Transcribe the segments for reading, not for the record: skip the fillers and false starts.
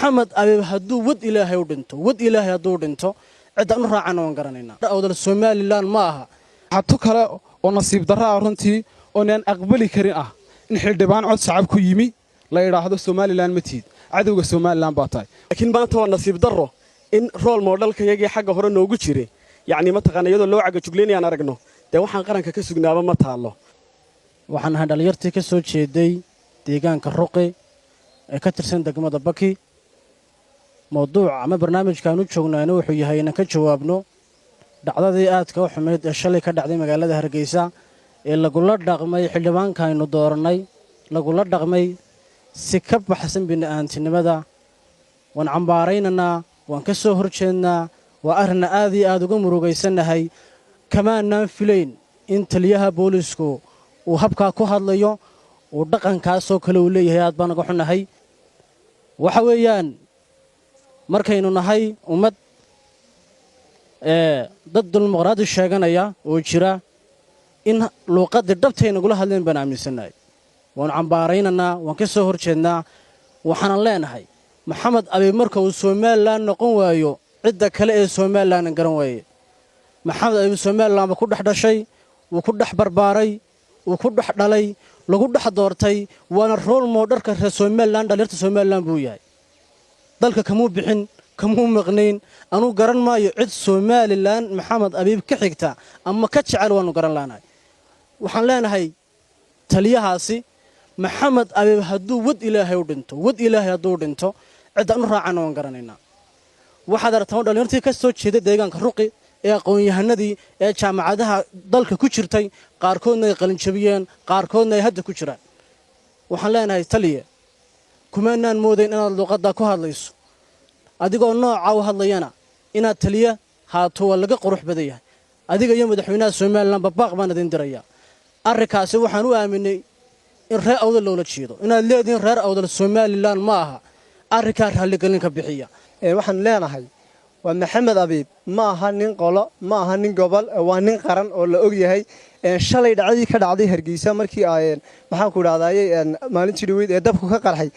محمد أبي هدو ود إلهي ودنتو ود إلهي هدو ودنتو عدا نرى عنه ونقرنينا أودل السومالي لان maaha حتى كلا ونصيب دراء رنتي ونن أقبلي كريئة نحل دبان عد صعب كيمي لا يراهدو السومالي لان متيد عدو السومالي لان باطاي لكن ما تو نصيب درو إن رول موديل كيجي حاجة هرا نوجو شيري يعني ما تقنا يدو لو عجوا جبليني أنا رجنو ده وحن قرن ككسجنا ما تعالله waxaan ahaa dhalinyartii ka soo jeeday deegaanka Ruqi ee ka tirsan degmada Baki mowduuc ama barnaamijkan u joognayna wuxuu yahay in ka jawaabno dhacdadii aadka u xumeed ee shalay ka dhacday magaalada Hargeysa ee lagu la dhaqmay xildhibaankaaynu dooranay lagu la dhaqmay si ka baxsan bini'aantinimada waan cambaaraynana waan ka soo horjeednaa waa arrin aad iyo aad uga murugaysanahay kamaanaan filayn in taliyaha booliisku uu habka ku hadlayo oo dhaqankaasoo kale uu leeyahay aad baan uga xunahay waxa weeyaan markaynu nahay ummad dad dimuqraadi sheeganaya oo jira in luuqadda dhabtayna gula hadleen baan aaminsanahay waan cambaaraynana waan ka soo horjeednaa waxaan leenahay maxamed abi marka uu Soomaaliland noqon waayo cidda kale ee Soomaaliland garan waaye maxamed abi Soomaaliland ku dhaxdhashay uu ku dhax barbaaray uu ku dhax dhalay lagu dhax doortay waana role model-ka reer Soomaaliland dhalinyarta Soomaaliland buu yahay dalka kamuu bixin kamuu maqnayn anu garan maayo cid Soomaaliland maxamed abiib ka xigta ama ka jecel waanu garan laanahay waxaan leenahay taliyahaasi maxamed abiib haduu wad ilaahay haduu dhinto cid aanu raacana waan garanaynaa waxaad aragtaa dhalinyartii ka soo jeeday deegaanka Ruqi ee aqoon-yahanadii ee jaamacadaha dalka ku jirtay qaarkoodna ay qalin jabiyeen qaarkoodna ay hadda ku jiraan waxaan leenahay taliye kumanaan moodayn inaad luqadda ku hadlayso adigoo nooca u hadlayana inaad taliye haato waa laga qurux badan yahay adiga iyo madaxweynaha Soomaaliland babaaq baan idin diraya arrinkaasi waxaan u aaminay in reer awdal loola jeedo inaad leediin reer awdal Soomaaliland ma aha arrinka raalli galin ka bixiya waxaan leenahay waa maxamed abiib ma aha nin qolo ma aha nin gobol waa nin qaran oo la og yahay shalay dhacdii ka dhacday Hargeysa markii ay maxaan ku raadayay maalintii dhaweyd ee dabku ka qarxay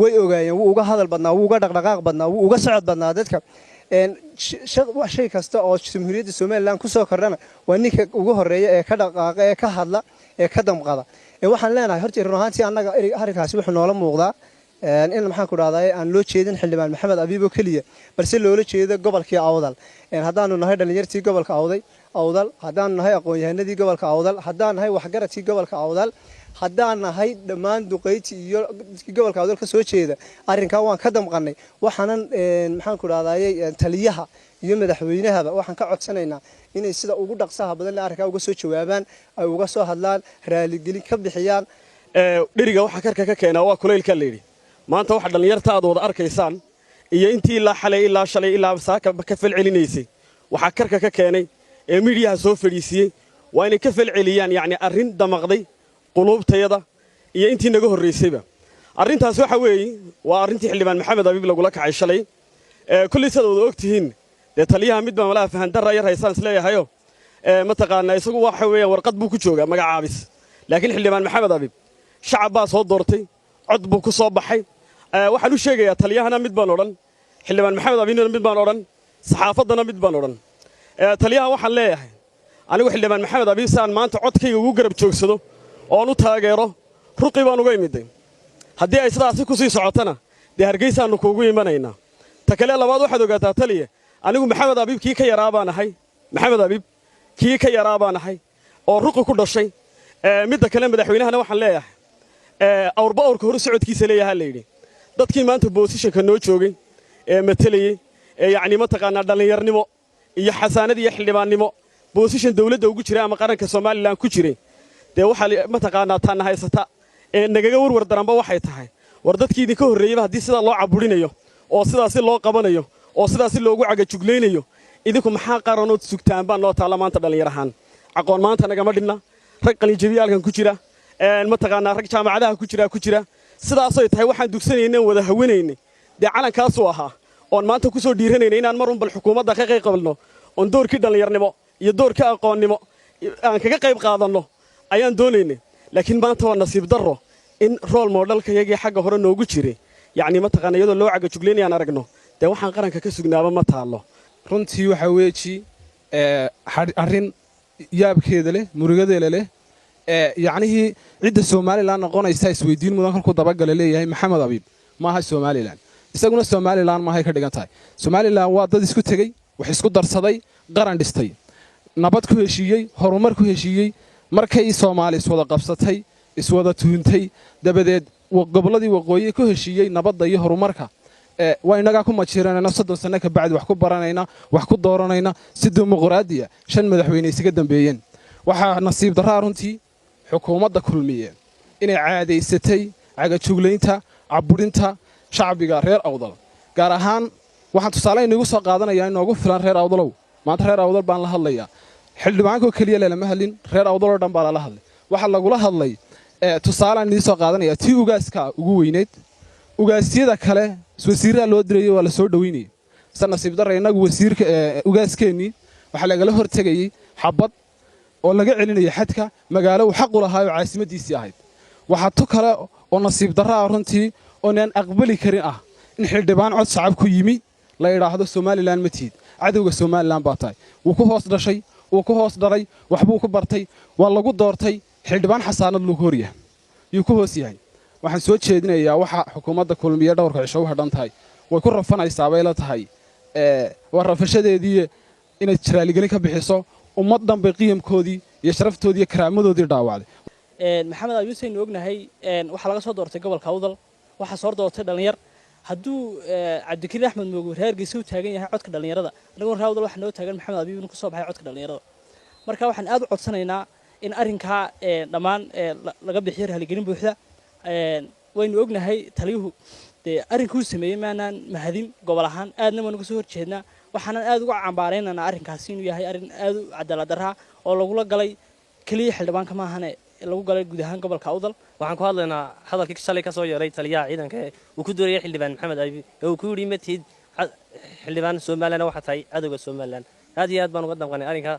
way ogaayeen wuu uga hadal badnaa wuu uga dhaqdhaqaaq badnaa wuu uga socod badnaa dadka shay kasta oo Jamhuuriyadda Soomaaliland ku soo kordhana waa ninka ugu horeeya ee ka dhaqaaqa ee ka hadla ee ka damqada waxaan leenahay horta run ahaantii annaga arrinkaasi wuxuu noola muuqdaa in maxaan ku raadayay aan loo jeedin xildhibaan maxamed abiib oo kaliya balse loola jeedo gobolkii Awdal haddaanu nahay dhalinyartii gobolka Awdal haddaanu nahay aqoon-yahanadii gobolka Awdal haddaan nahay waxgaradkii gobolka Awdal haddaan nahay dhammaan duqeyti iyo gobolka Awdal ka soo jeeda arrinka waan ka damqanay waxaanan maxaan ku raadayay taliyaha iyo madaxweynahaba waxaan ka codsanaynaa inay sida ugu dhaqsaha badan arrinka uga soo jawaabaan ay uga soo hadlaan raali gelin ka bixiyaan dhiriga waxa karka ka keenaa waa kuleylka leeyri maanta waxa dhalinyarta aad wada arkaysaan iyo intii la xalay ilaa shalay ilaa saaka ka falcelinaysay waxa karka ka keenay ee miidiyaha soo fadhiisiyay waa inay ka falceliyaan yani arrin damaqday qulubtayada iyo intii naga horeysayba arrintaas waxa weeye waa arrintii xildhibaan maxamed abiib lagu la kacay shalay kulli sadooda ogtihiin de taliyaha mid baan wala fahan dar yar haysan isleeyahayo ma taqaana isagu waxa weeyaan warqad buu ku joogaa magacaabis laakiin xildhibaan maxamed abiib shacab baa soo doortay cod buu ku soo baxay waxaan u sheegayaa taliyahana mid baan oran xildhibaan maxamed abiibna mid baan oran saxaafadana mid baan oran taliyaha waxaan leeyahay anigu xildhibaan maxamed abiib saan maanta codkayga ugu garab joogsado oo u taageero Ruqi baan uga imiday haddii ay sidaas ku sii socotana de Hargeysa aanu kuugu imanaynaa ta kale labaad waxaad ogaataa taliye anigu maxamed abiib kii ka yaraabaan ahay maxamed abiib kii ka yaraabaan ahay oo Ruqi ku dhashay midda kale madaxweynahana waxaan leeyahay awrba awrka hor socodkiisa leeyahay la yiri dadkii maanta positionka noo joogay ee matalayay yani ma taqaanaa dhalinyarnimo iyo xasaanad iyo xildhibaannimo position dawladda ugu jira ama qaranka Soomaaliland ku jiray de waxa ma taqaanaa tan haysata nagaga warwar daranba waxay tahay war dadkii idin ka horeeyay hadii sida loo caburinayo oo sidaas loo qabanayo oo sidaas loogu caga jugleynayo idinku maxaa qaranood sugtaan baan loo taala maanta dhalinyarahan aqoon maanta naga ma dhibna rag qalin jabiyalkan ku jira ma taqaanaa rag jaamacadaha ku jira sidaas ay tahay waxaan dugsanaynaa wada haweenaynay de calankaas oo ahaa oon maanta ku soo dhiiranaynay inaan mar unbal xukuumadda ka qayb qabalno on doorkii dhalinyarnimo iyo doorkii aqoonnimo aan kaga qayb qaadanno ayaan doonaynay laakiin maanta waa nasiib darro in role model-ka yagii xagga hore noogu jiray yacni mataqaana iyadoo loo cagajuglaynayaan aragno dee waxaan qaranka ka sugnaaba ma taallo runtii waxaa weeji arrin yaabkeeda leh murugadeeda leh yacnihii cidda somalilan noqonaysa isweydiin mudan halkuu dabagala leeyahay maxamed abiib maaha somalilan isaguna somalilan maahay ka dhigan tahay somalilan waa dad isku tegey wax isku darsaday qaran dhistay nabad ku heshiiyey horumar ku heshiiyey markay soomaali iswada qabsatay iswada tuuntay dabadeed gobolladii waqooyi ku heshiiyey nabadda iyo horumarka waa inagaa ku majiranayna 30 sano ka bacdi wax ku baranayna wax ku dooranayna si dimuqraadiya 5 madaxweyne isaga dambeeyeen waxaa nasiib darro runtii xukuumadda kulmiye inay caadaysatay cagajuglaynta caburinta shacbiga reer awdal gaar ahaan waxaan tusaale inagu soo qaadanayaa inoogu filan reer awdalow maanta reer awdal baan la hadlayaa xildhibaanka kaliya lama hadlin reer awdal oo dhan baa la hadlay waxa lagula hadlay tusaale aan idin soo qaadanayaa tii ugaaska ugu weyneed ugaasyada kale wasiirada loo diray waa la soo dhaweynay san nasiib darro inagu wasiirka ugaaskeeni waxa lagala hortagayay xabad oo laga celinaya xadka magaalo uu xaq u lahaa oo caasimadiisii ahayd waxa tu kale oo nasiib darro runtii oo aan aqbali karin ah in xildhibaan cod shacab ku yimi la yiraahdo Somaliland ma tiid cadawga Somaliland baa tahay wuu ku hoos dhashay wuu ku hoos dharay waxbuu ku bartay waa lagu doortay xildhibaan xasaanad lagu horiya yuu ku hoos yahay waxaan soo jeedinayaa waxa xukuumadda kulmiye dhowrka cisho u hadhan tahay way ku rafanaysaa bay la tahay waa rafashadeedii inay jiraaligelin ka bixiso ummad dhanbe qiimkoodii iyo sharaftoodii iyo karaamadoodii dhaawacday maxamed abiib saynu ognahay waxa laga soo doortay gobolka awdal waxa soo doortay dhalinyar hadduu cabdikariin axmed moogo reergiisa u taagan yahay codka dhalinyarada anagoo reer awdal waxa noo taagan maxamed abiib inuu ku soo baxay codka dhalinyarada marka waxaan aad u codsanaynaa in arrinkaa dhammaan laga bixiyo raaligelin buuxda waynu ognahay taliyuhu dee arrinkuu sameeyey maanaan mahadin gobol ahaan aadna waanu ka soo horjeednaa waxaanan aad uga cambaaraynaynaa arrinkaasi inuu yahay arrin aad u cadaalad darra oo lagula galay keliya xildhibaanka maahane lagu galay guud ahaan gobolka awdal waxaan ku hadlaynaa hadalkii shalay ka soo yeeray taliyaha ciidanka uu ku doorayay xildhibaan maxamed abiib ee uu ku yidhi ma tiid xildhibaan Somaliland waxa tahay cadawga Somaliland aad iyo aad baan uga damqanay arrinka